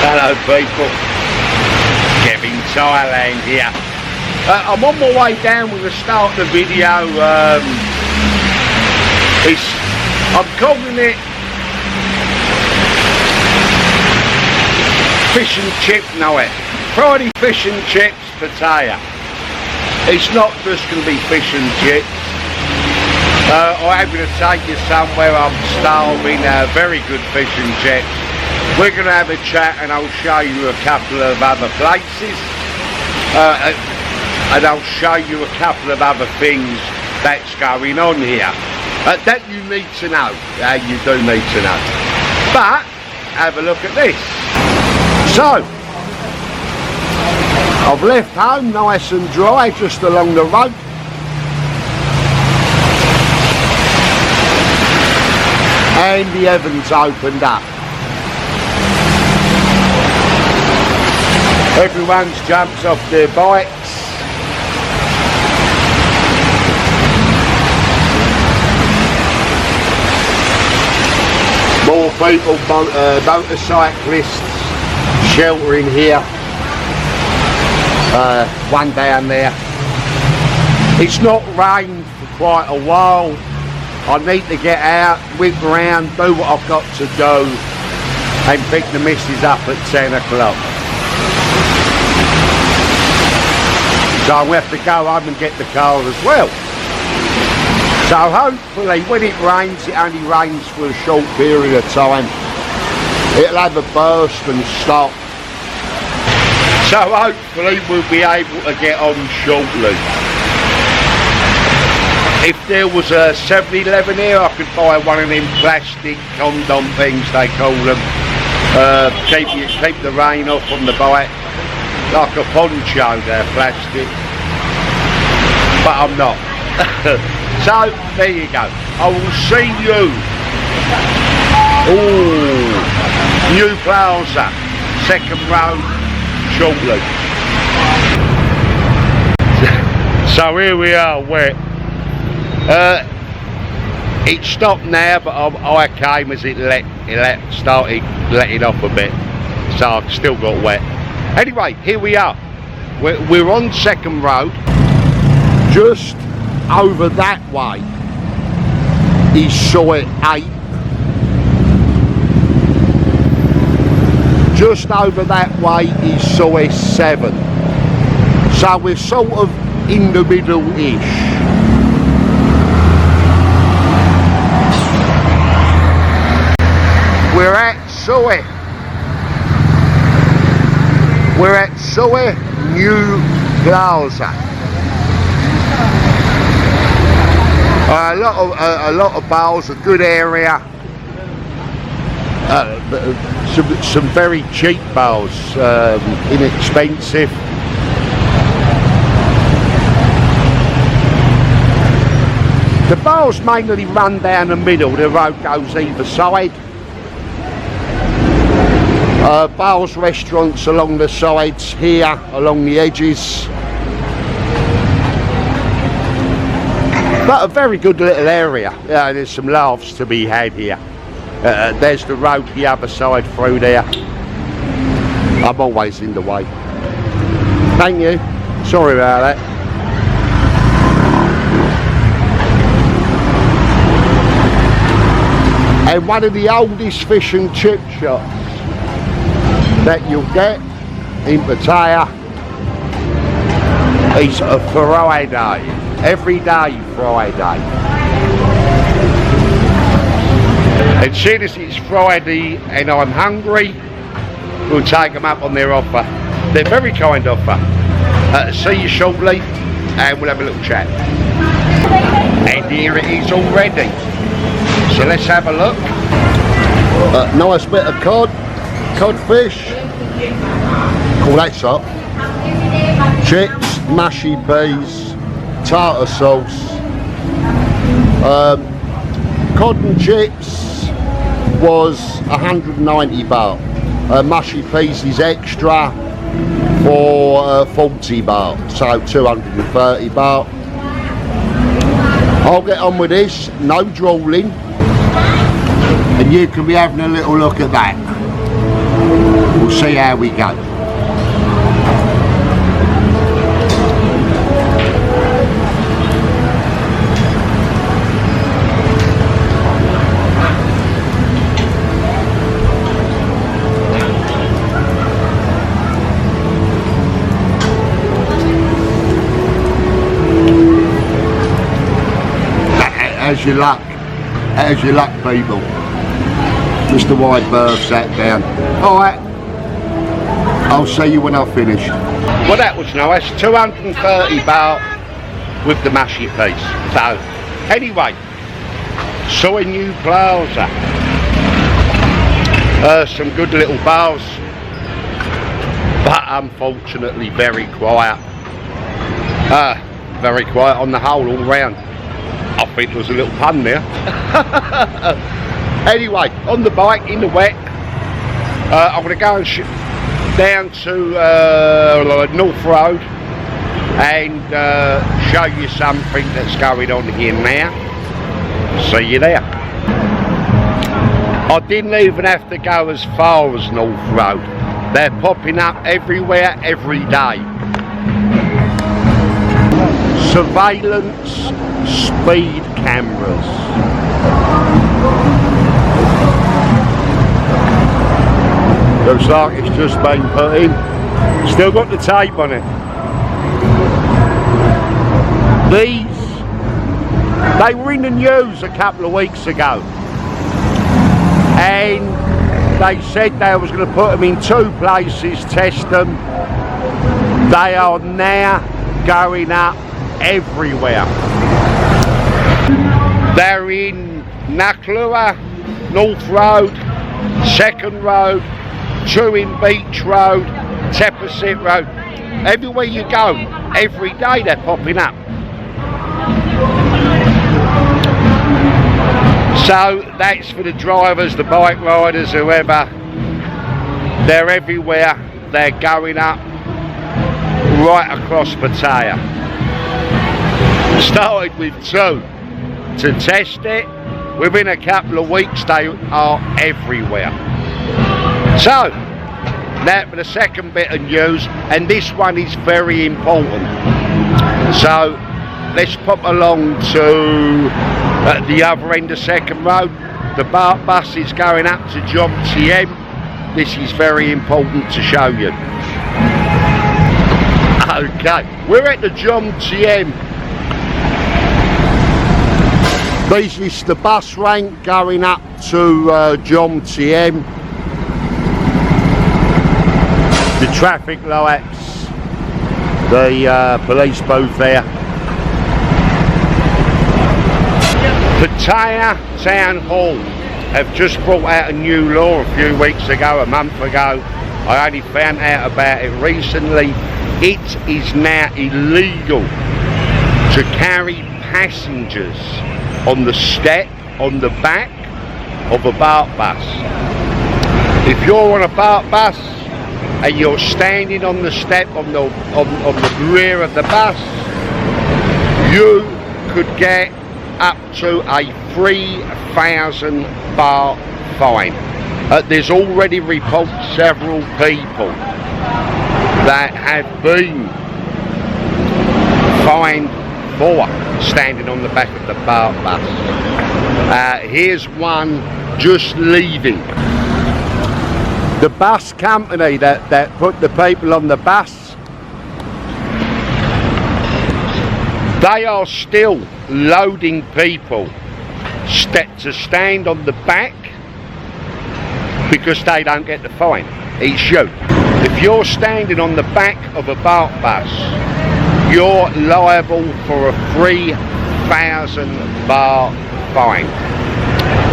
Hello people, Kev-In-Thailand here. I'm on my way down with the start of the video. I'm calling it fish and chip night. Friday fish and chips, Pattaya. It's not just going to be fish and chips. I'm going to take you somewhere I'm starving, very good fish and chips. We're going to have a chat and I'll show you a couple of other places. And I'll show you a couple of other things that's going on here. That you need to know. You do need to know. But, have a look at this. So, I've left home nice and dry just along the road. And the heavens opened up. Everyone's jumped off their bikes. More people, motorcyclists, sheltering here. One down there. It's not rained for quite a while. I need to get out, whip around, do what I've got to do and pick the missus up at 10 o'clock. So I'll have to go home and get the car as well. So hopefully when it rains, it only rains for a short period of time. It'll have a burst and stop. So hopefully we'll be able to get on shortly. If there was a 7-Eleven here, I could buy one of them plastic condom things they call them. Keep the rain off on the bike, like a poncho, they're plastic. But I'm not. So there you go. I will see you. Ooh, New Plaza, second road, shortly. So here we are, wet. It stopped now, but I came as it started letting off a bit, so I've still got wet. Anyway, here we are. We're on second road. Just over that way is Soi 8. Just over that way is Soi 7. So we're sort of in the middle-ish. We're at Soi. We're at Soi New Plaza. A lot of bars, a good area. Some very cheap bars, inexpensive. The bars mainly run down the middle. The road goes either side. Bars, restaurants along the sides here, along the edges. But a very good little area. There's some laughs to be had here. There's the road the other side through there. I'm always in the way. Thank you. Sorry about that. And one of the oldest fish and chip shops that you'll get in Pattaya is a Friday, every day Friday. And seeing as it's Friday and I'm hungry, we'll take them up on their offer. They're very kind offer. See you shortly and we'll have a little chat. And here it is already. So let's have a look. Nice bit of codfish. Call that up. Chips, mushy peas, tartar sauce. Cod and chips was 190 baht. Mushy peas is extra for 40 baht, so 230 baht. I'll get on with this, no drooling, and you can be having a little look at that. We'll see how we go. How's your luck, people? Mr. Whiteberg sat down. Alright, I'll see you when I've finished. Well, that was nice. 230 baht with the mashi piece. So, anyway, saw a new plaza. Some good little bars, but unfortunately very quiet. Very quiet on the whole, all round. I think there was a little pun there. Anyway, on the bike in the wet, I'm going to go and down to North Road and show you something that's going on here now. See you there. I didn't even have to go as far as North Road. They're popping up everywhere, every day. Surveillance speed cameras. Looks like it's just been put in. Still got the tape on it. They were in the news a couple of weeks ago, and they said they was going to put them in 2 places, test them. They are now going up everywhere. They're in Naklua, North Road, 2nd Road, Chewing Beach Road, Tepasit Road. Everywhere you go, every day they're popping up. So that's for the drivers, the bike riders, whoever. They're everywhere. They're going up right across Pattaya. Started with 2 to test it. Within a couple of weeks they are everywhere. So now for the second bit of news, and this one is very important. So let's pop along to the other end of 2nd Road. The Baht bus is going up to Jom Tiem. This is very important to show you. Okay, we're at the Jom Tiem. This is the bus rank going up to Jom Tiem. The traffic lights, the police booth there. Pattaya Town Hall have just brought out a new law a few weeks ago, a month ago. I only found out about it recently. It is now illegal to carry passengers on the step, on the back of a Baht bus. If you're on a Baht bus and you're standing on the step on the rear of the bus, you could get up to a 3,000 baht fine. There's already reported several people that have been fined for standing on the back of the Baht bus. Here's one just leaving. The bus company that put the people on the bus, they are still loading people to stand on the back because they don't get the fine. It's you. If you're standing on the back of a Baht bus, you're liable for a 3,000 baht fine.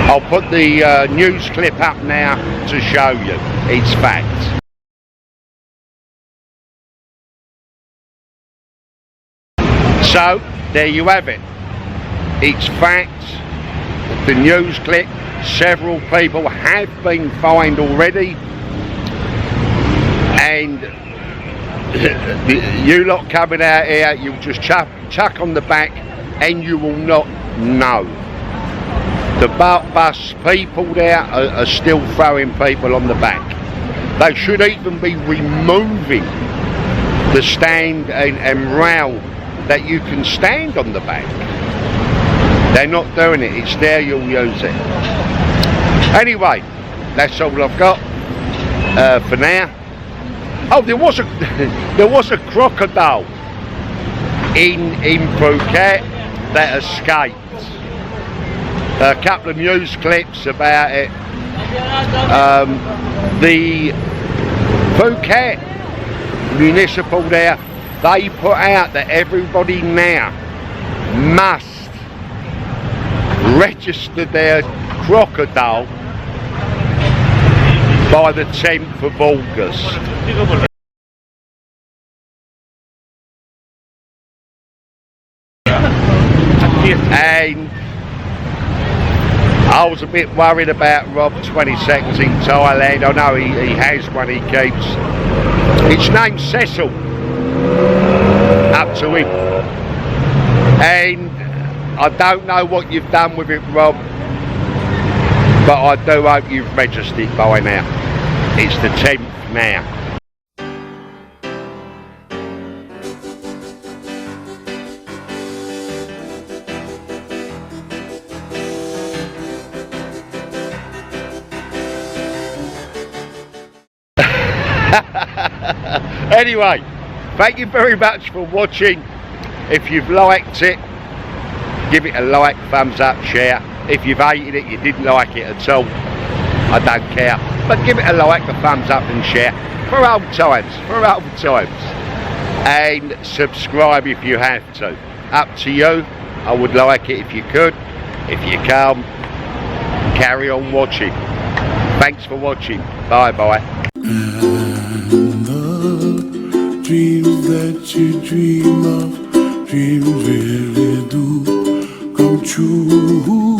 I'll put the news clip up now to show you. It's fact. So there you have it. It's fact. The news clip. Several people have been fined already, and you lot coming out here, you just chuck on the back and you will not know. The Baht bus people there are still throwing people on the back. They should even be removing the stand and rail that you can stand on the back. They're not doing it, it's there, you'll use it. Anyway, that's all I've got for now. Oh, there was a crocodile in Phuket that escaped. A couple of news clips about it. The Phuket municipal there, they put out that everybody now must register their crocodile by the 10th of August. And I was a bit worried about Rob 20 seconds in Thailand. I know he has one he keeps. It's named Cecil, up to him. And I don't know what you've done with it, Rob, but I do hope you've registered it by now. It's the 10th now. Anyway, thank you very much for watching. If you've liked it, give it a like, thumbs up, share. If you've hated it, you didn't like it at all, I don't care. But give it a like, a thumbs up and share. For old times, And subscribe if you have to. Up to you. I would like it if you could. If you can't, carry on watching. Thanks for watching. Bye bye. Dreams that you dream of, dreams really do come true.